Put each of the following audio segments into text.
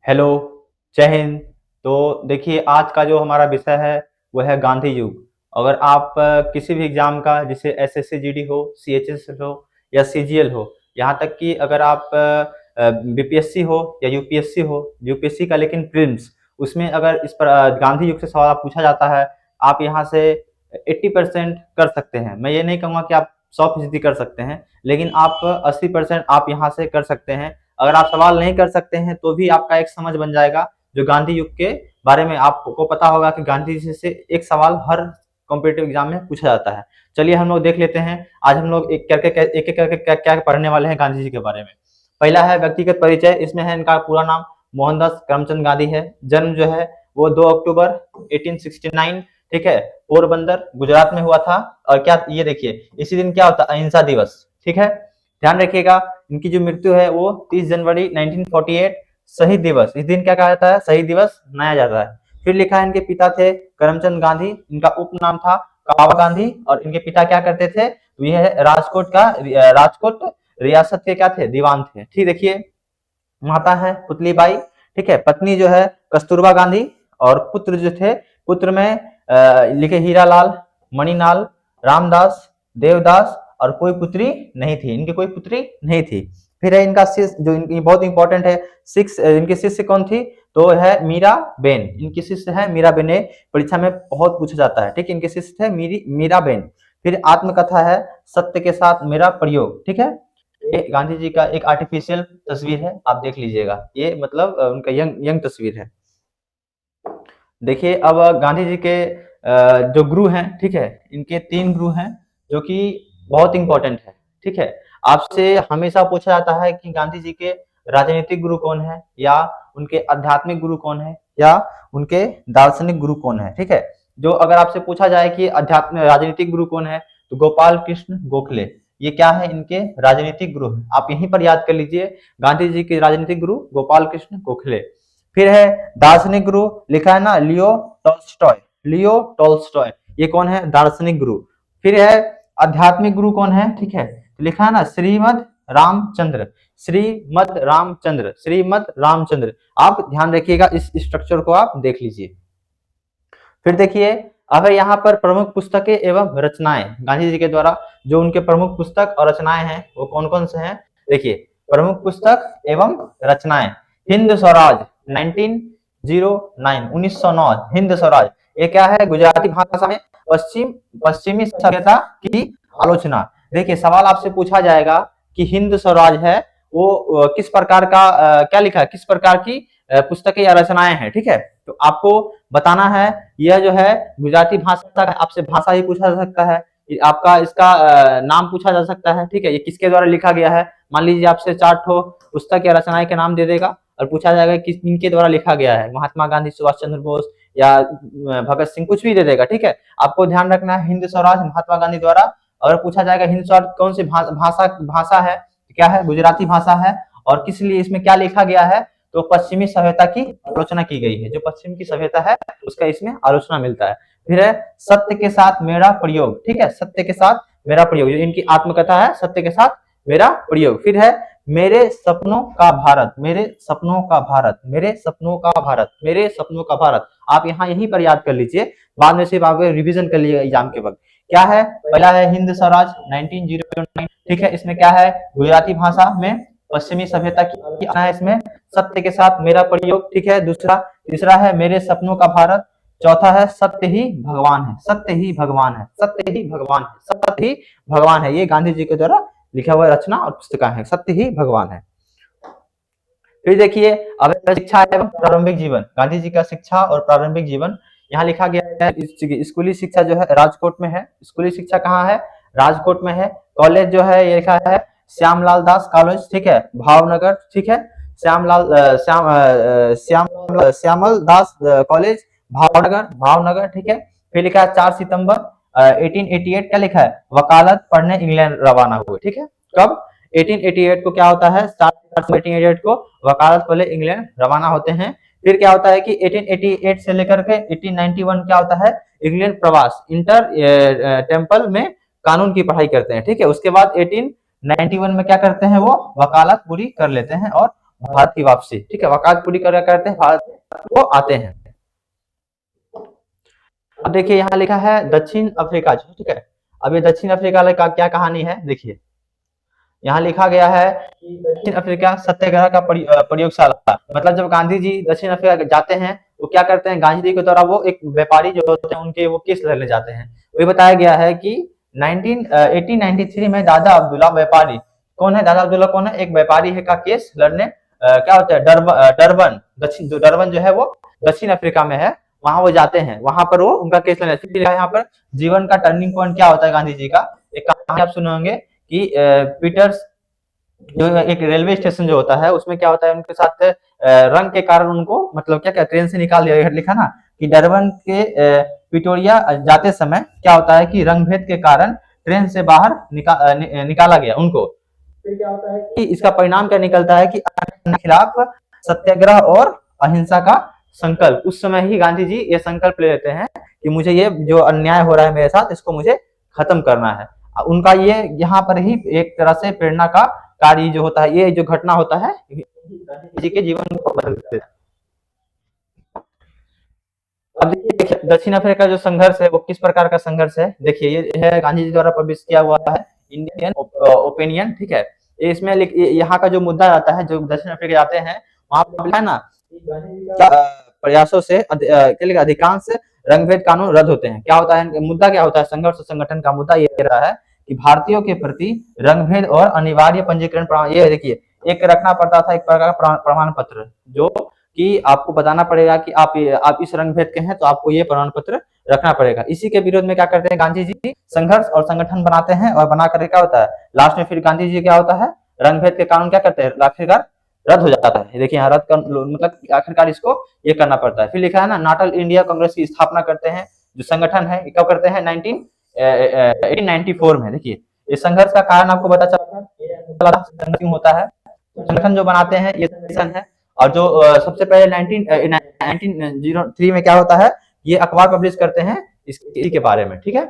Hello, जय हिंद। तो देखिए आज का जो हमारा विषय है वो है गांधी युग। अगर आप किसी भी एग्जाम का जैसे एसएससी जीडी हो, सीएचएस हो या सीजीएल हो, यहाँ तक कि अगर आप बीपीएससी हो या यूपीएससी हो, यूपीएससी का लेकिन प्रीलिम्स, उसमें अगर इस पर गांधी युग से सवाल पूछा जाता है, आप यहाँ से 80% कर सकते हैं। मैं ये नहीं कहूँगा कि आप 100% कर सकते हैं, लेकिन आप 80% आप यहाँ से कर सकते हैं। अगर आप सवाल नहीं कर सकते हैं तो भी आपका एक समझ बन जाएगा जो गांधी युग के बारे में आपको पता होगा कि गांधी जी से एक सवाल हर कॉम्पिटेटिव एग्जाम में पूछा जाता है। चलिए हम लोग देख लेते हैं आज हम लोग एक एक करके क्या क्या पढ़ने वाले हैं गांधी जी के बारे में। पहला है व्यक्तिगत परिचय। इसमें है इनका पूरा नाम मोहनदास करमचंद गांधी है। जन्म जो है वो 2 अक्टूबर 1869, ठीक है, पोरबंदर गुजरात में हुआ था। और क्या ये देखिए इसी दिन क्या होता है, अहिंसा दिवस, ठीक है, ध्यान रखिएगा। इनकी जो मृत्यु है वो 30 जनवरी 1948, शहीद दिवस, इस दिन क्या कहा जाता है, शहीद दिवस मनाया जाता है। फिर लिखा है इनके पिता थे करमचंद गांधी, इनका उपनाम था कावा गांधी, और इनके पिता क्या करते थे, तो ये है राजकोट रियासत के क्या थे, दीवान थे। ठीक, देखिए माता है पुतलीबाई, ठीक है, पत्नी जो है कस्तूरबा गांधी, और पुत्र जो थे, पुत्र में लिखे हीरालाल, मणिलाल, रामदास, देवदास, और कोई पुत्री नहीं थी, इनकी कोई पुत्री नहीं थी। फिर है इनका शिष्य जो इनकी बहुत इंपॉर्टेंट है, इनकी शिष्य कौन थी, तो है मीरा बेन, इनकी शिष्य है मीरा बेन। परीक्षा में बहुत पूछा जाता है, ठीक है, इनके शिष्य थे मीरा बेन। फिर आत्मकथा है सत्य के साथ मेरा प्रयोग, ठीक है, ये गांधी जी का एक आर्टिफिशियल तस्वीर है, आप देख लीजिएगा, ये मतलब उनका यंग यंग तस्वीर है। देखिए अब गांधी जी के जो गुरु हैं, ठीक है, इनके 3 गुरु हैं जो कि बहुत इंपॉर्टेंट है, ठीक है। आपसे हमेशा पूछा जाता है कि गांधी जी के राजनीतिक गुरु कौन है, या उनके आध्यात्मिक गुरु कौन है, या उनके दार्शनिक गुरु कौन है, ठीक है। जो अगर आपसे पूछा जाए कि अध्यात्म राजनीतिक गुरु कौन है, तो गोपाल कृष्ण गोखले, ये क्या है, इनके राजनीतिक गुरु है। आप यहीं पर याद कर लीजिए, गांधी जी के राजनीतिक गुरु गोपाल कृष्ण गोखले। फिर है दार्शनिक गुरु, लिखा है ना लियो टॉल्स्टॉय, ये कौन है, दार्शनिक गुरु। फिर है आध्यात्मिक गुरु कौन है, ठीक है, लिखा है ना श्रीमद रामचंद्र, श्रीमद रामचंद्र। आप ध्यान रखिएगा, इस स्ट्रक्चर को आप देख लीजिए। फिर देखिए अब है यहाँ पर प्रमुख पुस्तकें एवं रचनाएं गांधी जी के द्वारा, जो उनके प्रमुख पुस्तक और रचनाएं हैं वो कौन कौन से हैं। देखिए प्रमुख पुस्तक एवं रचनाएं, हिंद स्वराज 1909, हिंद स्वराज, ये क्या है, गुजराती भाषा में पश्चिमी सभ्यता की आलोचना। देखिए सवाल आपसे पूछा जाएगा कि हिंद स्वराज है वो किस प्रकार का क्या लिखा है, किस प्रकार की पुस्तकें या रचनाएं हैं, ठीक है। तो आपको बताना है, यह जो है गुजराती भाषा का, आपसे भाषा ही पूछा जा सकता है, आपका इसका नाम पूछा जा सकता है, ठीक है, ये किसके द्वारा लिखा गया है। मान लीजिए आपसे 4 ठो पुस्तक या रचनाएं के नाम दे देगा और पूछा जाएगा कि इनके द्वारा लिखा गया है, महात्मा गांधी, सुभाष चंद्र बोस या भगत सिंह, कुछ भी दे देगा, ठीक है। आपको ध्यान रखना है हिंद स्वराज महात्मा गांधी द्वारा। अगर पूछा जाएगा हिंद स्वराज कौन सी भाषा है, क्या है, गुजराती भाषा है, और किस लिए इसमें क्या लिखा गया है, तो पश्चिमी सभ्यता की आलोचना की गई है, जो पश्चिम की सभ्यता है उसका इसमें आलोचना मिलता है। फिर है सत्य के साथ मेरा प्रयोग, ठीक है, सत्य के साथ मेरा प्रयोग, जो इनकी आत्मकथा है सत्य के साथ मेरा प्रयोग। फिर है मेरे सपनों का भारत, मेरे सपनों का भारत, मेरे सपनों का भारत, मेरे सपनों का भारत। आप यहाँ यहीं पर याद कर लीजिए, बाद में सिर्फ आप रिविजन कर लीजिएगा एग्जाम के वक्त। क्या है, पहला है हिंद स्वराज 1909, ठीक है, इसमें क्या है, गुजराती भाषा में पश्चिमी सभ्यता की आना है, इसमें सत्य के साथ मेरा प्रयोग, ठीक है, दूसरा। तीसरा है मेरे सपनों का भारत। चौथा है सत्य ही भगवान है, सत्य ही भगवान है, सत्य ही भगवान है, सत्य ही भगवान है। ये गांधी जी के द्वारा लिखा हुआ रचना और पुस्तिका है, सत्य ही भगवान है। फिर देखिए अब शिक्षा एवं प्रारंभिक जीवन, गांधी जी का शिक्षा और प्रारंभिक जीवन यहाँ लिखा गया है। स्कूली शिक्षा जो है राजकोट में है, स्कूली शिक्षा कहाँ है, राजकोट में है। कॉलेज जो है ये लिखा है श्यामलाल दास कॉलेज, ठीक है, भावनगर, ठीक है, श्यामल दास कॉलेज भावनगर, ठीक है। फिर लिखा है 4 सितंबर 1888, क्या लिखा है, वकालत पढ़ने इंग्लैंड रवाना हुए, ठीक है। कब, 1888 को क्या होता है, 1888 को वकालत पहले इंग्लैंड रवाना होते हैं। फिर क्या होता है कि 1888 से लेकर के 1891 क्या होता है, इंग्लैंड प्रवास, इंटर टेम्पल में कानून की पढ़ाई करते हैं, ठीक है। उसके बाद 1891 में क्या करते हैं, वो वकालत पूरी कर लेते हैं और भारत की वापसी, ठीक है, वकालत पूरी करते हैं, भारत को आते हैं। अब देखिए यहाँ लिखा है दक्षिण अफ्रीका, ठीक है। अब ये दक्षिण अफ्रीका का क्या कहानी है, देखिए यहाँ लिखा गया है दक्षिण अफ्रीका सत्याग्रह का प्रयोगशाला। मतलब जब गांधी जी दक्षिण अफ्रीका जाते हैं वो क्या करते हैं, गांधी जी के द्वारा वो एक व्यापारी जो होते हैं उनके वो केस लड़ने जाते हैं। वो बताया गया है कि 1893 में दादा अब्दुल्ला व्यापारी, कौन है दादा अब्दुल्ला, कौन है, एक व्यापारी है का केस लड़ने क्या होता है डरबन, दक्षिण डरबन जो है वो दक्षिण अफ्रीका में है, वहां वो जाते हैं, वहां पर वो उनका केस लड़ने। फिर यहाँ पर जीवन का टर्निंग पॉइंट क्या होता है गांधी जी का, एक कहानी आप सुने होंगे कि पीटर्स जो एक रेलवे स्टेशन जो होता है उसमें क्या होता है उनके साथ रंग के कारण उनको मतलब क्या क्या ट्रेन से निकाल दिया, लिखा ना कि डरबन के पिटोरिया जाते समय क्या होता है कि रंग भेद के कारण ट्रेन से बाहर निकाला गया उनको। फिर क्या होता है कि इसका परिणाम क्या निकलता है कि खिलाफ सत्याग्रह और अहिंसा का संकल्प। उस समय ही गांधी जी ये संकल्प ले लेते हैं कि मुझे ये जो अन्याय हो रहा है मेरे साथ इसको मुझे खत्म करना है। उनका ये यहाँ पर ही एक तरह से प्रेरणा का कार्य जो होता है, ये जो घटना होता है जी के जीवन को बदल देता है। अब देखिए दक्षिण अफ्रीका का जो संघर्ष है वो किस प्रकार का संघर्ष है, देखिए ये है गांधी जी द्वारा पब्लिश किया हुआ है इंडियन ओपिनियन, ठीक है। इसमें यहाँ का जो मुद्दा आता है, जो दक्षिण अफ्रीका जाते हैं वहां पर है ना प्रयासों से अधिकांश रंगभेद कानून रद्द होते हैं। क्या होता है मुद्दा, क्या होता है संघर्ष संगठन का मुद्दा ये रहा है कि भारतीयों के प्रति रंगभेद और अनिवार्य पंजीकरण प्रमाण, ये देखिए एक रखना पड़ता था, एक प्रकार का प्रमाण पत्र जो कि आपको बताना पड़ेगा कि आप इस रंग भेद के हैं तो आपको ये प्रमाण पत्र रखना पड़ेगा। इसी के विरोध में क्या करते हैं गांधी जी, संघर्ष और संगठन बनाते हैं और बना करके क्या होता है लास्ट में फिर गांधी जी क्या होता है रंग भेद के कानून क्या करते हैं आखिरकार रद्द हो जाता है। देखिए यहाँ रद्द मतलब आखिरकार इसको ये करना पड़ता है। फिर लिखा है ना नाटल इंडिया कांग्रेस की स्थापना करते हैं, जो संगठन है कब करते हैं 1894 में। देखिए इस संघर्ष का कारण आपको पता चला होता है, संगठन जो बनाते हैं ये संगठन है। और जो सबसे पहले 1903 में क्या होता है ये अखबार पब्लिश करते हैं इसी के बारे में, ठीक है।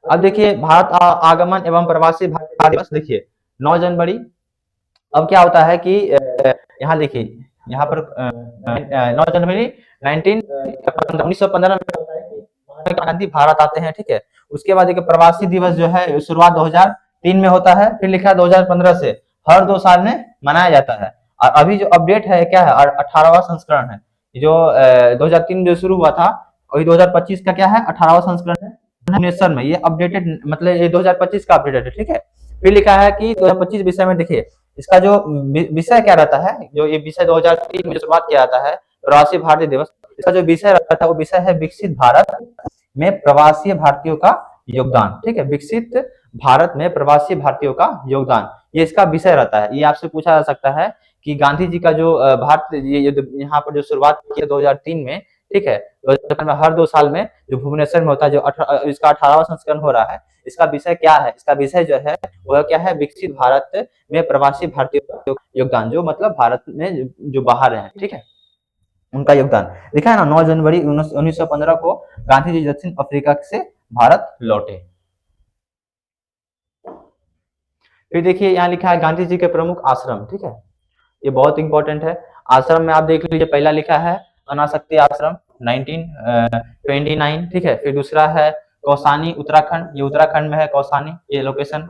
अब देखिए भारत आगमन एवं प्रवासी भारत दिवस, देखिए 9 जनवरी। अब क्या होता है कि यहाँ देखिए यहाँ पर 9 जनवरी 1915 में गांधी भारत आते हैं, ठीक है। उसके बाद एक प्रवासी दिवस जो है शुरुआत 2003 में होता है, फिर लिखा 2015 से हर 2 साल में मनाया जाता है। और अभी जो अपडेट है क्या है 18वां संस्करण है, जो 2003 जो शुरू हुआ था वही 2025 का क्या है 18वां संस्करण है भुवनेश्वर में। ये अपडेटेड मतलब ये 2025 का अपडेटेड है, ठीक है। फिर लिखा है कि 2025 विषय में देखिए इसका जो विषय क्या रहता है, जो ये विषय 2003 में शुरुआत किया जाता है प्रवासी भारतीय दिवस, इसका जो विषय रहता है वो विषय है विकसित भारत में प्रवासी भारतीयों का योगदान, ठीक है। विकसित भारत में प्रवासी भारतीयों का योगदान ये इसका विषय रहता है। ये आपसे पूछा जा सकता है कि गांधी जी का जो भारत यहाँ पर जो शुरुआत की 2003 में, ठीक है, में हर 2 साल में जो भुवनेश्वर में होता है, जो इसका 18वां संस्करण हो रहा है, इसका विषय क्या है, इसका विषय जो है वह क्या है विकसित भारत में प्रवासी भारतीयों का योगदान, जो मतलब भारत में जो बाहर है, ठीक है, उनका योगदान लिखा है ना। 9 जनवरी 1915 को गांधी जी दक्षिण अफ्रीका से भारत लौटे। फिर देखिए यहाँ लिखा है गांधी जी के प्रमुख आश्रम, ठीक है, ये बहुत इंपॉर्टेंट है। आश्रम में आप देख लीजिए पहला लिखा है अनासक्ति आश्रम 1929, ठीक है। फिर दूसरा है कौसानी उत्तराखंड, ये उत्तराखंड में है कौसानी ये लोकेशन।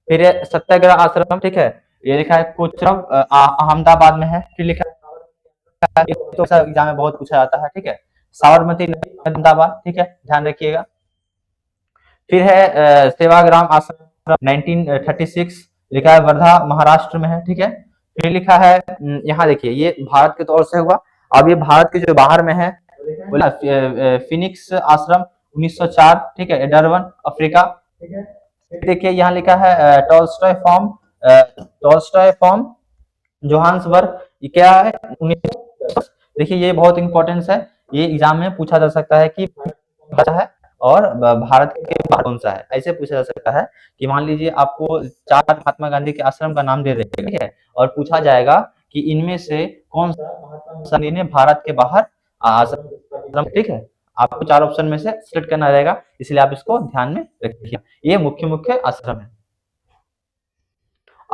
फिर सत्याग्रह आश्रम, ठीक है, ये लिखा है कोचरब अहमदाबाद में है। फिर लिखा है एग्जाम में बहुत पूछा जाता है, ठीक है, साबरमती अहमदाबाद, ठीक है, ध्यान रखिएगा। फिर है सेवाग्राम आश्रम 1936, लिखा है वर्धा महाराष्ट्र में है, ठीक है। फिर लिखा है यहाँ देखिए ये भारत के तौर से हुआ। अब ये भारत के जो बाहर में है बोला फिनिक्स आश्रम 1904, ठीक है, डरबन अफ्रीका, ठीक है। देखिए यहाँ लिखा है टॉल्स्टॉय फॉर्म जोहान्सबर्ग, ये क्या है 19। देखिए ये बहुत इंपॉर्टेंस है, ये एग्जाम में पूछा जा सकता है कि है और भारत के बाहर कौन सा है, ऐसे पूछा जा सकता है कि मान लीजिए आपको 4 महात्मा गांधी के आश्रम का नाम दे देंगे, ठीक है, और पूछा जाएगा कि इनमें से कौन सा महात्मा गांधी ने भारत के बाहर आश्रम, ठीक है, आपको 4 ऑप्शन में से सिलेक्ट करना रहेगा, इसलिए आप इसको ध्यान में रखिए। ये मुख्य मुख्य आश्रम है।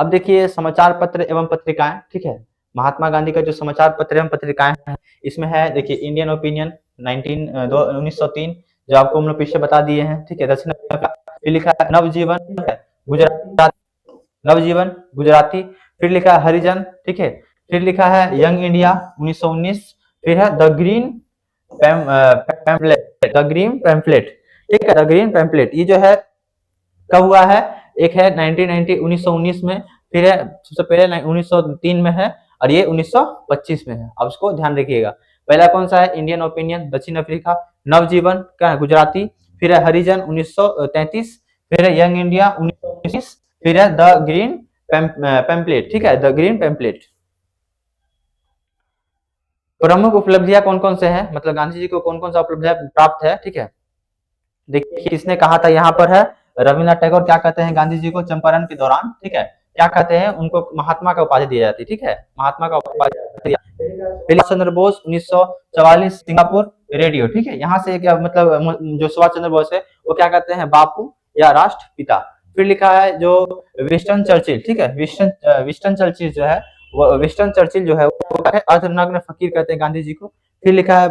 अब देखिए समाचार पत्र एवं पत्रिकाएं, ठीक है। महात्मा गांधी का जो समाचार पत्र एवं पत्रिकाएं हैं, इसमें है देखिए इंडियन ओपिनियन 1903, जो आपको हम लोग पीछे बता दिए हैं, ठीक है। दक्षिण अफ्रीका, फिर लिखा है नवजीवन, गुजरात, नवजीवन गुजराती, फिर लिखा है हरिजन, ठीक है। फिर लिखा है यंग इंडिया 1919, फिर है the green pamphlet, the green pamphlet, ठीक है, द ग्रीन पैम्पलेट। ये जो है कब हुआ है, एक है 1990 1919 में, फिर है सबसे पहले 1903 में है, और ये 1925 में है। अब उसको ध्यान रखिएगा। पहला कौन सा है, इंडियन ओपिनियन दक्षिण अफ्रीका, नवजीवन क्या है गुजराती, फिर है हरिजन 1933, फिर है यंग इंडिया 1919, फिर है द ग्रीन पैम्पलेट, ठीक है, द ग्रीन पैम्पलेट। प्रमुख उपलब्धियां कौन कौन से हैं, मतलब गांधी जी को कौन कौन सा उपलब्धियां प्राप्त है, ठीक है। देखिए किसने कहा था, यहाँ पर है रविन्द्रनाथ टैगोर क्या कहते हैं गांधी जी को चंपारण के दौरान, ठीक है, क्या कहते हैं उनको, महात्मा का उपाधि दी जाती है, ठीक है, महात्मा का उपाधि। सुभाष चंद्र बोस 1944 सिंगापुर रेडियो, ठीक है। यहाँ से क्या मतलब जो सुभाष चंद्र बोस है वो क्या कहते हैं, बापू या राष्ट्रपिता। फिर लिखा है जो विंस्टन चर्चिल, ठीक है, विंस्टन चर्चिल जो है, वो विंस्टन चर्चिल जो है वो अर्धनग्न फकीर कहते हैं गांधी जी को। फिर लिखा है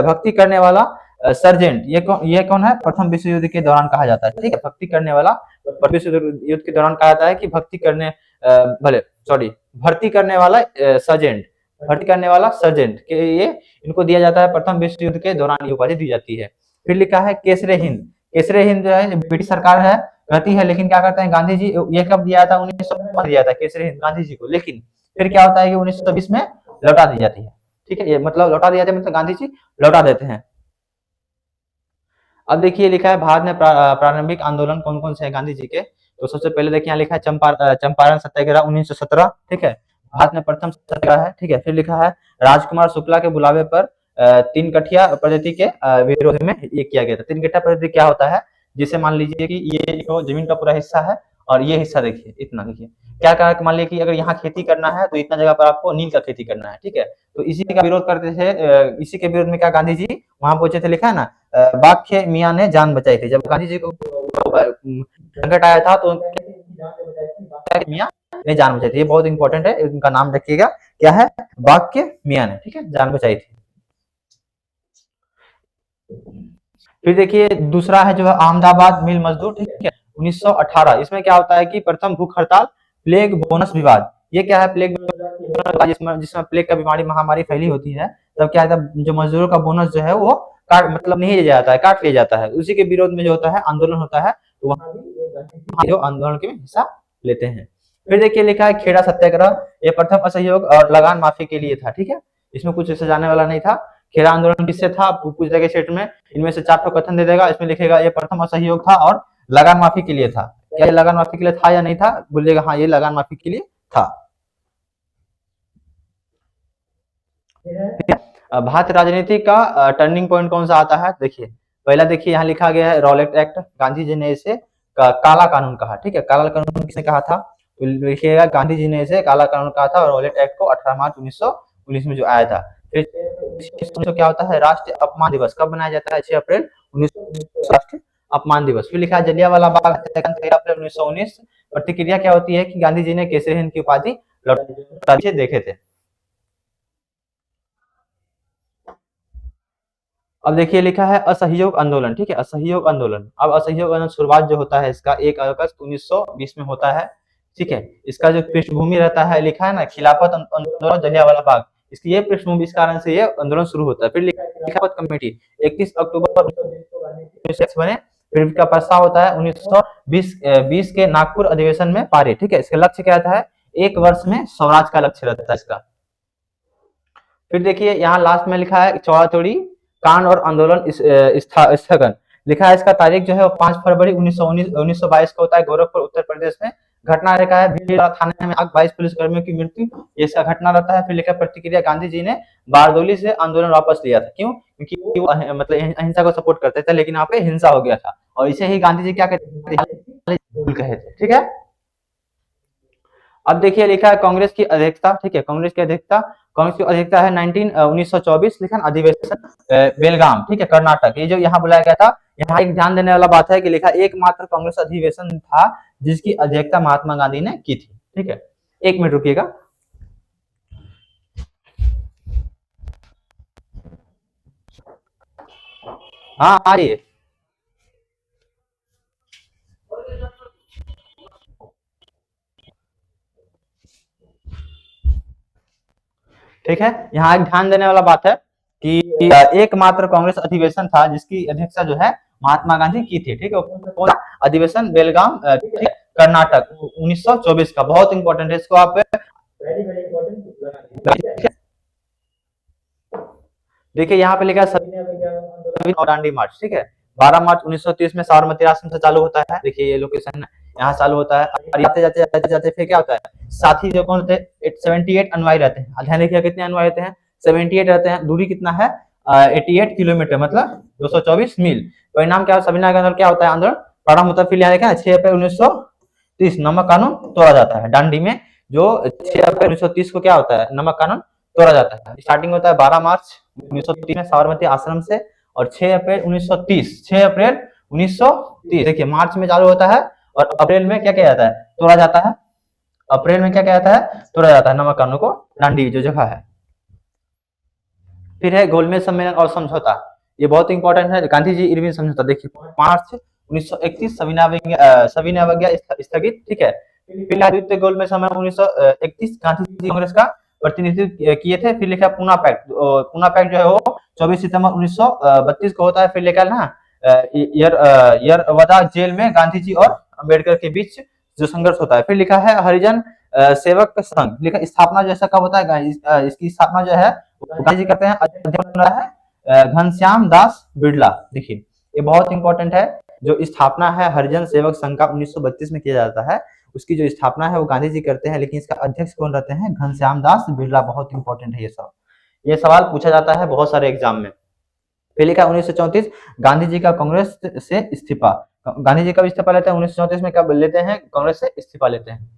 भक्ति करने वाला सर्जेंट, ये कौन है, प्रथम विश्व युद्ध के दौरान कहा जाता है, ठीक है, भक्ति करने वाला प्रथम विश्व युद्ध के दौरान कहा जाता है कि भक्ति करने भर्ती करने वाला सर्जेंट, भर्ती करने वाला सर्जेंट के ये इनको दिया जाता है, प्रथम विश्व युद्ध के दौरान ये उपाधि दी जाती है। फिर लिखा है केसरे हिंद, केसरे हिंद जो है ब्रिटिश सरकार है कहती है, लेकिन क्या करते हैं गांधी जी, ये कब दिया था, 1900 दिया था केसरी हिंद गांधी जी को, लेकिन फिर क्या होता है कि 1920 में लौटा दी जाती है, ठीक है, ये मतलब लौटा दिया जाता है मतलब गांधी जी लौटा देते हैं। अब देखिए लिखा है भारत में प्रारंभिक आंदोलन कौन कौन से हैं गांधी जी के, तो सबसे पहले देखिए यहाँ लिखा है चंपारण सत्याग्रह 1917, ठीक है, भारत में प्रथम सत्याग्रह है, ठीक है। फिर लिखा है राजकुमार शुक्ला के बुलावे पर तीन कठिया पद्धति के विरोध में ये किया गया था। तीन कठिया पद्धति क्या होता है, जिसे मान लीजिए कि ये तो जमीन का पूरा हिस्सा है, और ये हिस्सा देखिए इतना, देखिए क्या कहा, मान लीजिए कि अगर यहाँ खेती करना है तो इतना जगह पर आपको नील का खेती करना है, ठीक है। तो इसी का विरोध करते थे, इसी के विरोध में क्या गांधी जी वहां पहुंचे थे, लिखा है ना, बाक्य मियाँ ने जान बचाई थी। जब गांधी जी को संकट आया था तो मियाँ ने जान बचाई थी, ये बहुत इंपॉर्टेंट है, उनका नाम रखिएगा, क्या है, बाक्य मियाँ ने, ठीक है, जान बचाई थी। फिर देखिए दूसरा है जो है अहमदाबाद मिल मजदूर, ठीक है, 1918। इसमें क्या होता है कि प्रथम भूख हड़ताल, प्लेग बोनस विवाद। ये क्या है, प्लेग जिसमें प्लेग का बीमारी महामारी फैली होती है, तब क्या है, जो मजदूरों का बोनस जो है वो काट मतलब नहीं लिया जाता है, काट लिया जाता है, उसी के विरोध में जो होता है आंदोलन होता है, तो वहां जो आंदोलन के हिस्सा लेते हैं। फिर देखिए लिखा है खेड़ा सत्याग्रह, ये प्रथम असहयोग और लगान माफी के लिए था, ठीक है, इसमें कुछ ऐसे जाने वाला नहीं था। खेड़ा आंदोलन किससे था, पूछ देगा क्षेत्र में, इनमें से 4 ठो कथन दे देगा, इसमें लिखेगा ये प्रथम असहयोग था और लगान माफी के लिए था। क्या ये लगान माफी के लिए था या नहीं था, बोलिएगा हाँ ये लगान माफी के लिए था। भारतीय राजनीति का टर्निंग पॉइंट कौन सा आता है, देखिए पहला देखिए यहाँ लिखा गया है रॉलेट एक्ट, गांधी जी ने इसे काला कानून कहा, ठीक है, काला कानून किसने कहा था, तो लिखिएगा गांधी जी ने इसे काला कानून कहा था, और रॉलेट एक्ट को 18 मार्च 1919 में जो आया था। फिर क्या होता है राष्ट्रीय अपमान दिवस, कब मनाया जाता है, 6 अप्रैल 1919 राष्ट्रीय अपमान दिवस। फिर लिखा है जलियांवाला बाग हत्याकांड 13 अप्रैल 1919। प्रतिक्रिया क्या होती है कि गांधी जी ने केसरी हिंद की उपाधि लौटा देखे थे। अब देखिए लिखा है असहयोग आंदोलन, ठीक है, असहयोग आंदोलन। अब असहयोग आंदोलन शुरुआत जो होता है इसका 1 अगस्त 1920 में होता है, ठीक है। इसका जो पृष्ठभूमि रहता है, लिखा है ना खिलाफत आंदोलन जलियांवाला बाग, इसकी ये पृष्ठभूमि, इस कारण से ये आंदोलन शुरू होता है। फिर खिलाफत कमेटी 31 अक्टूबर 1920 बने, फिर इसका प्रस्ताव होता है 1920 के नागपुर अधिवेशन में पारित, ठीक है। इसका लक्ष्य क्या रहता है, 1 वर्ष में स्वराज का लक्ष्य रहता है इसका। फिर देखिए यहाँ लास्ट में लिखा है चौड़ा चौड़ी कांड और आंदोलन स्थगन, लिखा है इसका तारीख जो है 5 फरवरी 1922 को होता है गोरखपुर उत्तर प्रदेश में। घटना लिखा है भीड़ थाने में आग 22 पुलिसकर्मियों की मृत्यु, ये इसका घटना रहता है। फिर लिखा प्रतिक्रिया गांधी जी ने बारदोली से आंदोलन वापस लिया था, क्यों, क्योंकि वो मतलब अहिंसा को सपोर्ट करते थे, लेकिन यहाँ पे हिंसा हो गया था, और इसे ही गांधी जी क्या कहते थे, ठीक है। अब देखिए लिखा है कांग्रेस की अध्यक्षता, ठीक है, कांग्रेस की अध्यक्षता है 1924, लिखा अधिवेशन बेलगाम, ठीक है, कर्नाटक। ये जो यहाँ बुलाया गया था, यहाँ एक ध्यान देने वाला बात है कि लिखा एकमात्र कांग्रेस अधिवेशन था जिसकी अध्यक्षता महात्मा गांधी ने की थी। ठीक है, 1 मिनट रुकिएगा। हाँ आ रही है। ठीक है, यहाँ एक ध्यान देने वाला बात है कि एकमात्र कांग्रेस अधिवेशन था जिसकी अध्यक्षता जो है महात्मा गांधी की थी। ठीक है, कौन सा अधिवेशन? बेलगाम, कर्नाटक, 1924 का। बहुत इंपॉर्टेंट है, इसको आप देखिए यहाँ पे लिखा है सभी और दांडी मार्च। ठीक है, 12 मार्च 1930 में साबरमती आश्रम से चालू होता है। देखिए ये लोकेशन यहाँ चालू होता है और जाते जाते जाते जाते फिर क्या होता है, साथी जो कौन होते हैं, 78 अनुयायी रहते हैं। ध्यान रखिए कितने अनुयायी रहते हैं, 78 रहते हैं। दूरी कितना है, 88 किलोमीटर, मतलब 224 मील। परिणाम क्या, सविनय के अंदर क्या होता है आंदोलन प्रारंभ होता है। फिर यहाँ देखा 6 अप्रैल 1930 नमक कानून तोड़ा जाता है। दांडी में जो 6 अप्रैल 1930 को क्या होता है, नमक कानून तोड़ा जाता है। स्टार्टिंग होता है 12 मार्च 1930 में साबरमती आश्रम से और 6 अप्रैल 1930, 6 अप्रैल 1930 देखिए मार्च में चालू होता है और अप्रैल में क्या किया जाता है, तोड़ा जाता है। अप्रैल में क्या किया जाता है, तोड़ा जाता है नमक कानून को, दांडी जो जगह है। फिर है गोलमेज सम्मेलन और समझौता, ये बहुत इंपॉर्टेंट है। गांधी जी इरविन समझौता, देखिए मार्च 1931 सविनय अवज्ञा स्थगित। ठीक है, फिर द्वितीय गोलमेज सम्मेलन 1931 गांधी जी कांग्रेस का प्रतिनिधित्व किए थे। फिर लिखा पूना पैक्ट, पूना पैक्ट जो है वो 24 सितंबर 1932 को होता है। फिर लिखा ना यरवदा जेल में गांधी जी और अम्बेडकर के बीच जो संघर्ष होता है। फिर लिखा है हरिजन सेवक संघ, लिखा स्थापना जैसा कब होता है, इसकी स्थापना जो है गांधी जी करते हैं। अध्यक्ष है घनश्याम दास बिड़ला। देखिए ये बहुत इंपॉर्टेंट है, जो स्थापना है हरिजन सेवक संघ का 1932 में किया जाता है, उसकी जो स्थापना है वो गांधी जी करते हैं, लेकिन इसका अध्यक्ष कौन रहते हैं, घनश्याम दास बिड़ला। बहुत इंपॉर्टेंट है ये सवाल पूछा जाता है बहुत सारे एग्जाम में। फिर लिखा 1934 गांधी जी का कांग्रेस से इस्तीफा। गांधी जी कब इस्तीफा लेते हैं, 1934 में कब लेते हैं, कांग्रेस से इस्तीफा लेते हैं।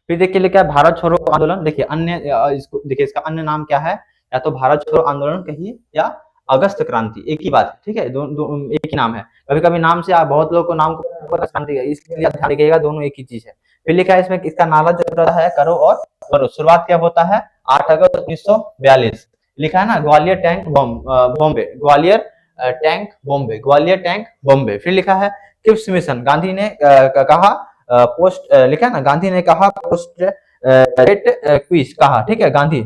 फिर देखिए लिखा है भारत छोड़ो आंदोलन। देखिए अन्य इसको देखिए, इसका अन्य नाम क्या है, या तो भारत छोड़ो आंदोलन कहिए या अगस्त क्रांति, एक ही बात है। ठीक है, एक ही नाम है। कभी कभी नाम से आप बहुत लोगों को नाम को पता क्रांति है, इसलिए ध्यान रखिएगा दोनों एक ही चीज है। फिर लिखा है इसमें इसका नारा जो रहता है करो और करो। शुरुआत क्या होता है, 8 अगस्त 1942। लिखा है ना Gwalior tank Bombay, Gwalior tank Bombay, Gwalior tank Bombay. फिर लिखा है क्रिप्स मिशन, गांधी ने कहा पोस्ट, लिखा है ना गांधी ने कहा पोस्ट डेट क्विज कहा। ठीक है, गांधी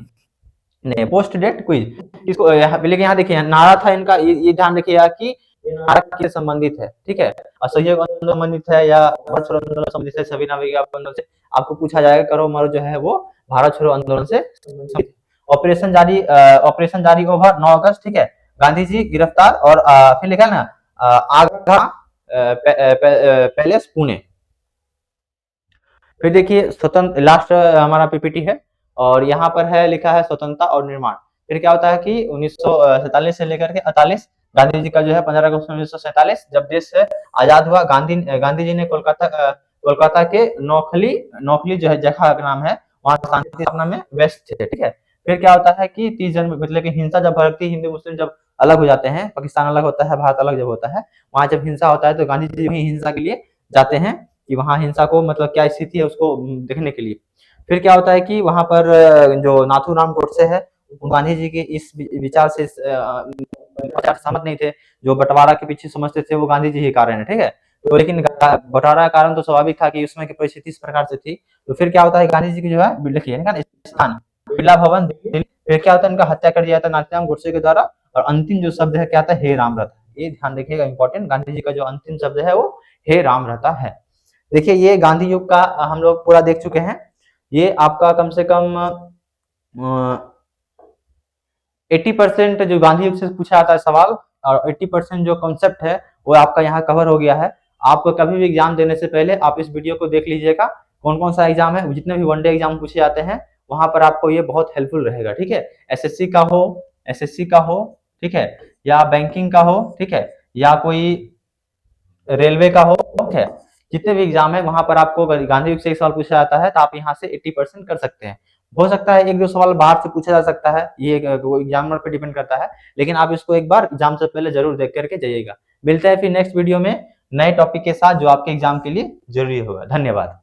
ने पोस्ट डेट क्विज। इसको लेकिन यहाँ देखिए नारा था इनका, ये ध्यान रखिएगा कि नारा किससे संबंधित है। ठीक है, असहयोग आंदोलन संबंधित है या भारत छोड़ो आंदोलन संबंधित है, सभी नागरिक आंदोलन से आपको पूछा जाएगा। करो मरो जो है वो भारत छोड़ो आंदोलन से। ऑपरेशन जारी ओवर 9 अगस्त। ठीक है, गांधी जी गिरफ्तार और फिर लिखा ना आगरा पैलेस पुणे। फिर देखिए स्वतंत्र, लास्ट हमारा पीपीटी है और यहाँ पर है लिखा है स्वतंत्रता और निर्माण। फिर क्या होता है कि 1947 से लेकर के 48 गांधी जी का जो है 15 अगस्त 1947 जब देश से आजाद हुआ, गांधी जी ने कोलकाता के नौखली जो है जगह का नाम है, वहां शांति स्थापना में व्यस्त थे। ठीक है, फिर क्या होता है कि 30 जनवरी, मतलब कि हिंसा जब भड़कती, हिंदू मुस्लिम जब अलग हो जाते हैं, पाकिस्तान अलग होता है, भारत अलग जब होता है, वहां जब हिंसा होता है तो गांधी जी वही हिंसा के लिए जाते हैं कि वहां हिंसा को मतलब क्या स्थिति है उसको देखने के लिए। फिर क्या होता है कि वहां पर जो नाथूराम गोडसे है, गांधी जी के इस विचार से सहमत नहीं थे। जो बंटवारा के पीछे समझते थे वो गांधी जी ही कारण है। ठीक है, तो लेकिन बंटवारा का कारण तो स्वाभाविक था कि उसमें की परिस्थिति इस प्रकार से थी। तो फिर क्या होता है गांधी जी की जो है लिखिए स्थान बिरला भवन दिल्ली। फिर क्या होता है इनका हत्या कर दिया था नाथूराम गोडसे के द्वारा, और अंतिम जो शब्द है क्या आता है, हे राम रहता है। ये ध्यान रखिएगा इंपॉर्टेंट, गांधी जी का जो अंतिम शब्द है वो हे राम रहता है। देखिए ये गांधी युग का हम लोग पूरा देख चुके हैं। ये आपका कम से कम 80% जो गांधी युग से पूछा जाता है सवाल और 80% जो कॉन्सेप्ट है वो आपका यहाँ कवर हो गया है। आप कभी भी एग्जाम देने से पहले आप इस वीडियो को देख लीजिएगा, कौन कौन सा एग्जाम है, जितने भी वनडे एग्जाम पूछे जाते हैं वहां पर आपको ये बहुत हेल्पफुल रहेगा। ठीक है, एसएससी का हो, ठीक है, या बैंकिंग का हो, ठीक है, या कोई रेलवे का हो, ठीक है, जितने भी एग्जाम है वहां पर आपको गांधी युग से एक सवाल पूछा जाता है तो आप यहाँ से 80% कर सकते हैं। हो सकता है एक दो सवाल बाहर से पूछा जा सकता है, ये एग्जामिनर पे डिपेंड करता है, लेकिन आप इसको एक बार एग्जाम से पहले जरूर देख करके जाइएगा। मिलते हैं फिर नेक्स्ट वीडियो में। नए टॉपिक के साथ जो आपके एग्जाम के लिए जरूरी होगा। धन्यवाद।